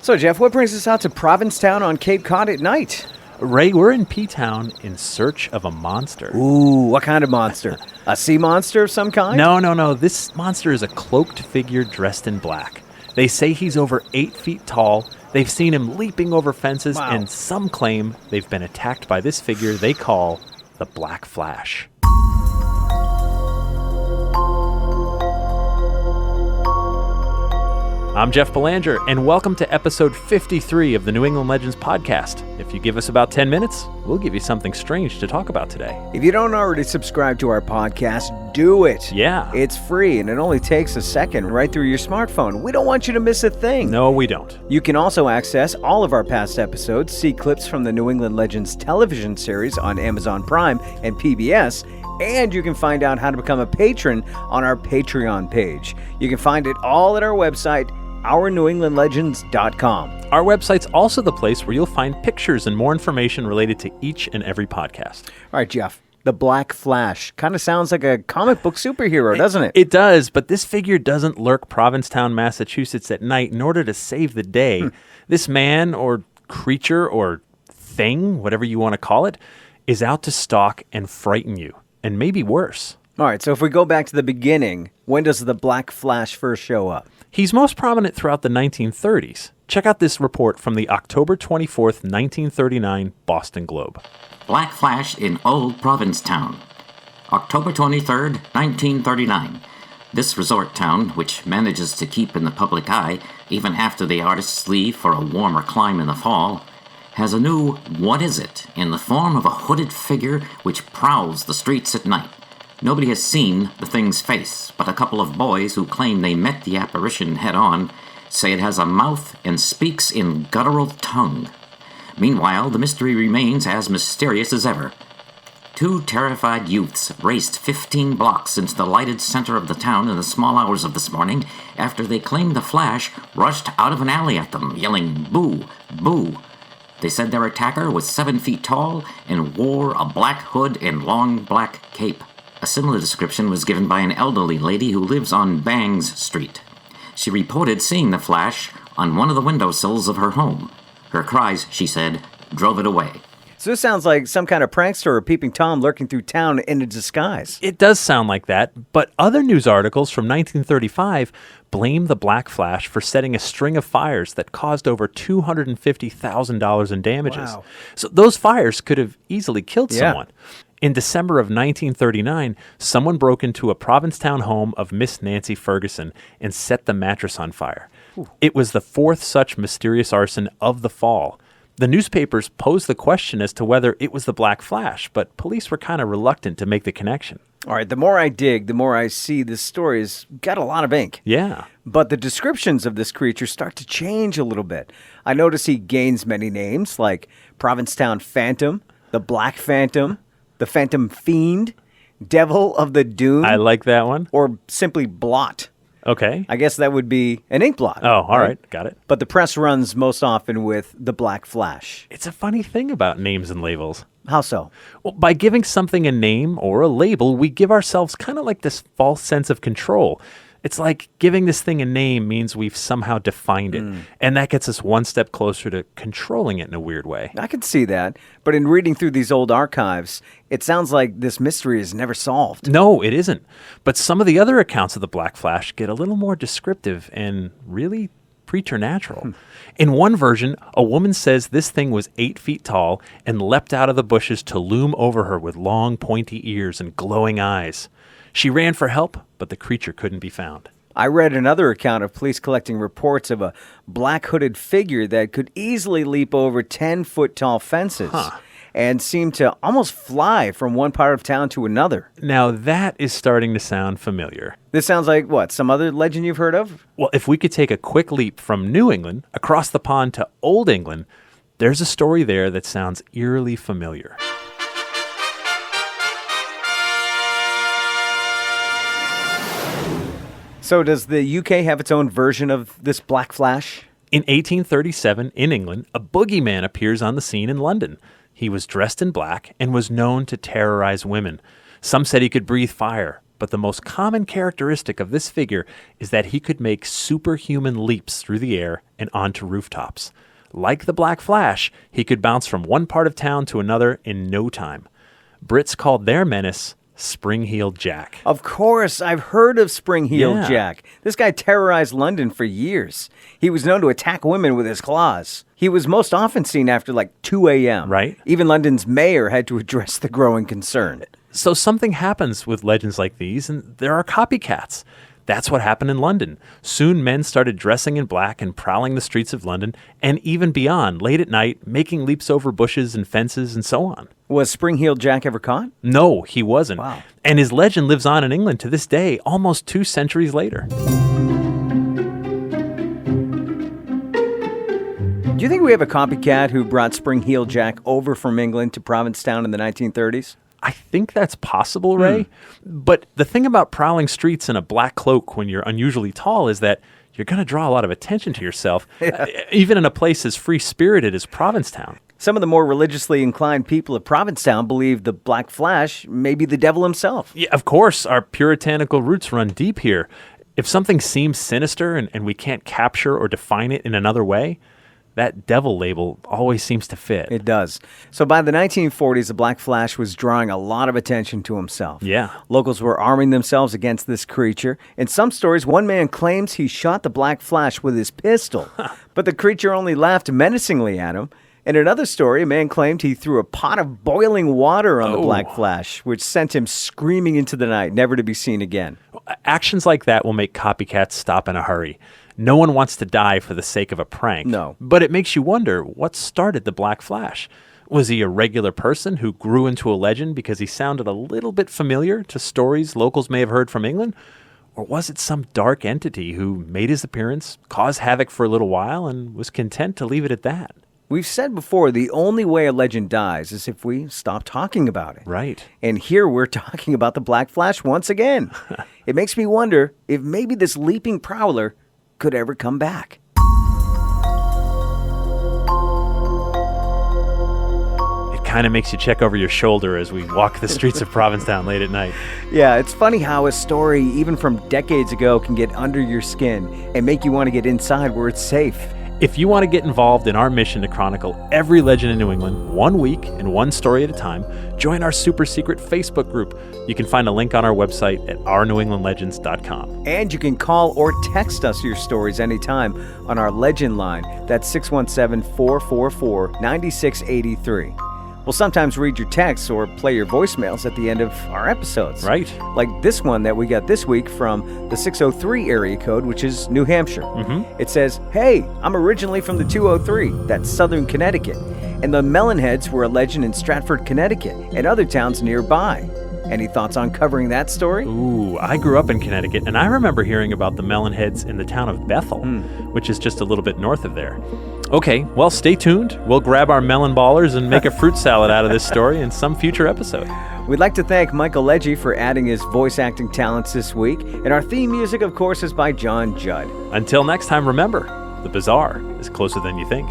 So, Jeff, what brings us out to Provincetown on Cape Cod at night? Ray, we're in P-Town in search of a monster. Ooh, what kind of monster? A sea monster of some kind? No. This monster is a cloaked figure dressed in black. They say he's over 8 feet tall. They've seen him leaping over fences, Wow. and some claim they've been attacked by this figure they call the Black Flash. I'm Jeff Belanger, and welcome to episode 53 of the New England Legends podcast. If you give us about 10 minutes, we'll give you something strange to talk about today. If you don't already subscribe to our podcast, do it. Yeah. It's free, and it only takes a second right through your smartphone. We don't want you to miss a thing. No, we don't. You can also access all of our past episodes, see clips from the New England Legends television series on Amazon Prime and PBS, and you can find out how to become a patron on our Patreon page. You can find it all at our website, OurNewEnglandLegends.com. Our website's also the place where you'll find pictures and more information related to each and every podcast. All right, Jeff, the Black Flash. Kind of sounds like a comic book superhero, doesn't it? It does, but this figure doesn't lurk Provincetown, Massachusetts at night in order to save the day. This man or creature or thing, whatever you want to call it, is out to stalk and frighten you, and maybe worse. All right, so if we go back to the beginning, when does the Black Flash first show up? He's most prominent throughout the 1930s. Check out this report from the October 24th, 1939 Boston Globe. Black Flash in Old Provincetown. October 23rd, 1939. This resort town, which manages to keep in the public eye even after the artists leave for a warmer clime in the fall, has a new "what is it" in the form of a hooded figure which prowls the streets at night. Nobody has seen the thing's face, but a couple of boys who claim they met the apparition head-on say it has a mouth and speaks in guttural tongue. Meanwhile, the mystery remains as mysterious as ever. 2 terrified youths raced 15 blocks into the lighted center of the town in the small hours of this morning after they claimed the Flash rushed out of an alley at them, yelling, "Boo! Boo!" They said their attacker was 7 feet tall and wore a black hood and long black cape. A similar description was given by an elderly lady who lives on Bangs Street. She reported seeing the Flash on one of the windowsills of her home. Her cries, she said, drove it away. So this sounds like some kind of prankster or peeping Tom lurking through town in a disguise. It does sound like that, but other news articles from 1935 blame the Black Flash for setting a string of fires that caused over $250,000 in damages. Wow. So those fires could have easily killed Yeah. someone. In December of 1939, someone broke into a Provincetown home of Miss Nancy Ferguson and set the mattress on fire. It was the 4th such mysterious arson of the fall. The newspapers posed the question as to whether it was the Black Flash, but police were kind of reluctant to make the connection. All right, the more I dig, the more I see this story has got a lot of ink. Yeah. But the descriptions of this creature start to change a little bit. I notice he gains many names like Provincetown Phantom, the Black Phantom, the Phantom Fiend, Devil of the Dune, I like that one. or simply Blot. Okay. I guess that would be an ink blot. Oh, all right. Got it. But the press runs most often with the Black Flash. It's a funny thing about names and labels. How so? Well, by giving something a name or a label, we give ourselves kind of like this false sense of control. It's like giving this thing a name means we've somehow defined it, and that gets us one step closer to controlling it in a weird way. I can see that. But in reading through these old archives, it sounds like this mystery is never solved. No, it isn't. But some of the other accounts of the Black Flash get a little more descriptive and really preternatural. In one version, a woman says this thing was 8 feet tall and leapt out of the bushes to loom over her with long, pointy ears and glowing eyes. She ran for help, but the creature couldn't be found. I read another account of police collecting reports of a black hooded figure that could easily leap over 10-foot-tall fences and seemed to almost fly from one part of town to another. Now that is starting to sound familiar. This sounds like, what, some other legend you've heard of? Well, if we could take a quick leap from New England across the pond to Old England, there's a story there that sounds eerily familiar. So does the UK have its own version of this Black Flash? In 1837, in England, a boogeyman appears on the scene in London. He was dressed in black and was known to terrorize women. Some said he could breathe fire. but the most common characteristic of this figure is that he could make superhuman leaps through the air and onto rooftops. Like the Black Flash, he could bounce from one part of town to another in no time. Brits called their menace Spring-Heeled Jack. Of course, I've heard of Spring-Heeled Yeah. Jack. This guy terrorized London for years. He was known to attack women with his claws. He was most often seen after like 2 a.m. Right. Even London's mayor had to address the growing concern. So something happens with legends like these, and there are copycats. That's what happened in London. Soon men started dressing in black and prowling the streets of London, and even beyond, late at night, making leaps over bushes and fences and so on. Was Spring-Heeled Jack ever caught? No, he wasn't. Wow. And his legend lives on in England to this day, almost 2 centuries later. Do you think we have a copycat who brought Spring-Heeled Jack over from England to Provincetown in the 1930s? I think that's possible, Ray. But the thing about prowling streets in a black cloak when you're unusually tall is that you're going to draw a lot of attention to yourself, even in a place as free-spirited as Provincetown. Some of the more religiously inclined people of Provincetown believe the Black Flash may be the devil himself. Yeah, of course, our puritanical roots run deep here. If something seems sinister and we can't capture or define it in another way, that devil label always seems to fit. It does. So by the 1940s, the Black Flash was drawing a lot of attention to himself. Yeah. Locals were arming themselves against this creature. In some stories, one man claims he shot the Black Flash with his pistol, but the creature only laughed menacingly at him. In another story, a man claimed he threw a pot of boiling water on the Black Flash, which sent him screaming into the night, never to be seen again. Actions like that will make copycats stop in a hurry. No one wants to die for the sake of a prank. No. But it makes you wonder, what started the Black Flash? Was he a regular person who grew into a legend because he sounded a little bit familiar to stories locals may have heard from England? Or was it some dark entity who made his appearance, caused havoc for a little while, and was content to leave it at that? We've said before, the only way a legend dies is if we stop talking about it. Right. And here we're talking about the Black Flash once again. It makes me wonder if maybe this leaping prowler could ever come back. It kind of makes you check over your shoulder as we walk the streets of Provincetown late at night. Yeah, it's funny how a story, even from decades ago, can get under your skin and make you want to get inside where it's safe. If you want to get involved in our mission to chronicle every legend in New England, 1 week and 1 story at a time, join our super secret Facebook group. You can find a link on our website at ournewenglandlegends.com. And you can call or text us your stories anytime on our legend line. That's 617-444-9683. We'll sometimes read your texts or play your voicemails at the end of our episodes. Right. Like this one that we got this week from the 603 area code, which is New Hampshire. It says, "Hey, I'm originally from the 203, that's Southern Connecticut, and the Melonheads were a legend in Stratford, Connecticut, and other towns nearby. Any thoughts on covering that story?" Ooh, I grew up in Connecticut, and I remember hearing about the Melonheads in the town of Bethel, which is just a little bit north of there. Okay, well, stay tuned. We'll grab our melon ballers and make a fruit salad out of this story in some future episode. We'd like to thank Michael Legge for adding his voice acting talents this week, and our theme music, of course, is by John Judd. Until next time, remember, the bizarre is closer than you think.